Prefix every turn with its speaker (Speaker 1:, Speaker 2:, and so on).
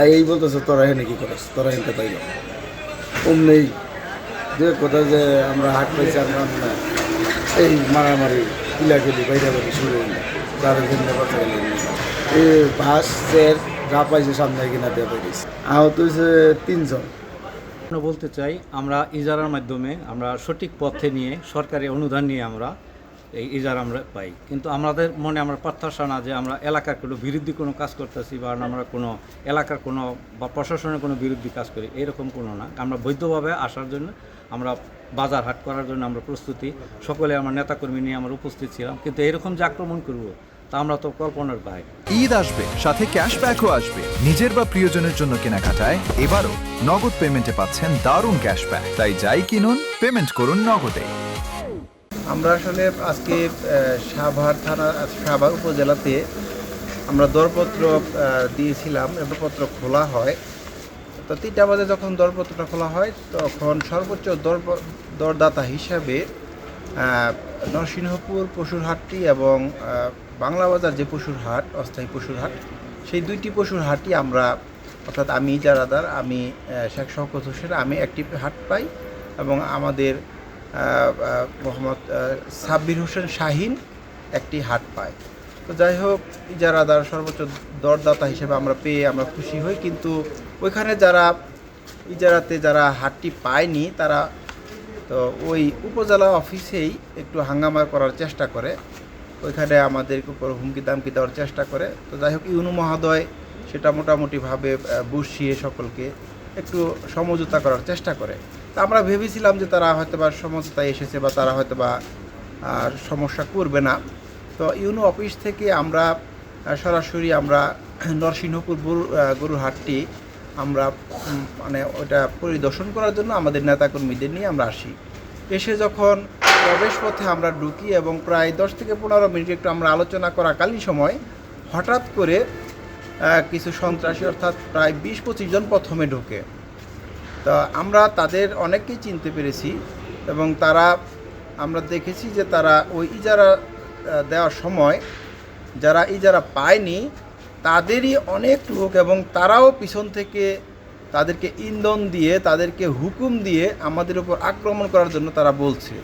Speaker 1: এই বলতেছে তোরা এখানে কি করিস, তোরা এখানে তাই অমনি যে কোথায় যে আমরা হাট পাইছি আমরা এই মারামারি কিলাকিলি বাইরে বাইরে শুরু হইল তাদের জন্য কথা এই বাস চেয়ার যা পাইছে সামনে কিনা দিয়ে পাইছি আহত হয়েছে 3 জন।
Speaker 2: বলতে চাই আমরা ইজারার মাধ্যমে আমরা সঠিক পথে নিয়ে সরকারি অনুদান নিয়ে আমরা এই ইজারা আমরা পাই, কিন্তু আমাদের মনে আমরা প্রত্যাশা না যে আমরা এলাকার কোনো বিরোধী কোনো কাজ করতেছি বা আমরা কোনো এলাকার কোনো বা প্রশাসনের কোনো বিরোধী কাজ করি, এরকম কোনো না। আমরা বৈধভাবে আসার জন্য আমরা বাজার হাট করার জন্য আমরা প্রস্তুতি, সকলে আমার নেতাকর্মী নিয়ে আমরা উপস্থিত ছিলাম, কিন্তু এরকম যে আক্রমণ করবো তা আমরা তো কল্পনার বাইরে।
Speaker 3: ঈদ আসবে, সাথে ক্যাশব্যাকও আসবে। নিজের বা প্রিয়জনের জন্য কেনাকাটায় এবারও নগদ পেমেন্টে পাচ্ছেন দারুণ ক্যাশব্যাক। তাই যাই কিনুন, পেমেন্ট করুন নগদে।
Speaker 4: আমরা আসলে আজকে সাভার থানা, সাভার উপজেলাতে আমরা দরপত্র দিয়েছিলাম, দরপত্র খোলা হয়। তো 3টা বাজে যখন দরপত্রটা খোলা হয় তখন সর্বোচ্চ দরদাতা হিসাবে নরসিংহপুর পশুর হাটটি এবং বাংলা বাজার যে পশুর হাট, অস্থায়ী পশুর হাট, সেই 2টি পশুর হাটই আমরা, অর্থাৎ আমি ইজারাদার, আমি শেখ শওকত হোসেন, আমি একটি হাট পাই এবং আমাদের মোহাম্মদ সাব্বির হোসেন শাহিন একটি হাট পায়। তো যাই হোক, ইজারাদার সর্বোচ্চ দরদাতা হিসেবে আমরা পেয়ে আমরা খুশি হই, কিন্তু ওইখানে যারা ইজারাতে যারা হাটটি পায়নি তারা তো ওই উপজেলা অফিসেই একটু হাঙ্গামা করার চেষ্টা করে, ওইখানে আমাদের উপর হুমকি দামকি দেওয়ার চেষ্টা করে। তো যাই হোক, ইউনু মহোদয় সেটা মোটামুটিভাবে বুঝিয়ে সকলকে একটু সমঝোতা করার চেষ্টা করে। তা আমরা ভেবেছিলাম যে তারা হয়তো বা সমঝোতায় এসেছে বা তারা হয়তো বা সমস্যা করবে না। তো ইউনু অফিস থেকে আমরা সরাসরি আমরা নরসিংহপুর গরুর হাটটি আমরা মানে ওটা পরিদর্শন করার জন্য আমাদের নেতাকর্মীদের নিয়ে আমরা আসি। এসে যখন প্রবেশ পথে আমরা ঢুকি এবং প্রায় 10 থেকে 15 মিনিট একটু আমরা আলোচনা করাকালীন সময় হঠাৎ করে কিছু সন্ত্রাসী, অর্থাৎ প্রায় 20-25 জন প্রথমে ঢোকে। তো আমরা তাদের অনেককেই চিনতে পেরেছি এবং আমরা দেখেছি যে তারা ওই ইজারা দেওয়ার সময় যারা ইজারা পায়নি তাদেরই অনেক লোক, এবং তারাও পিছন থেকে তাদেরকে ইন্ধন দিয়ে, তাদেরকে হুকুম দিয়ে আমাদের উপর আক্রমণ করার জন্য তারা বলছে।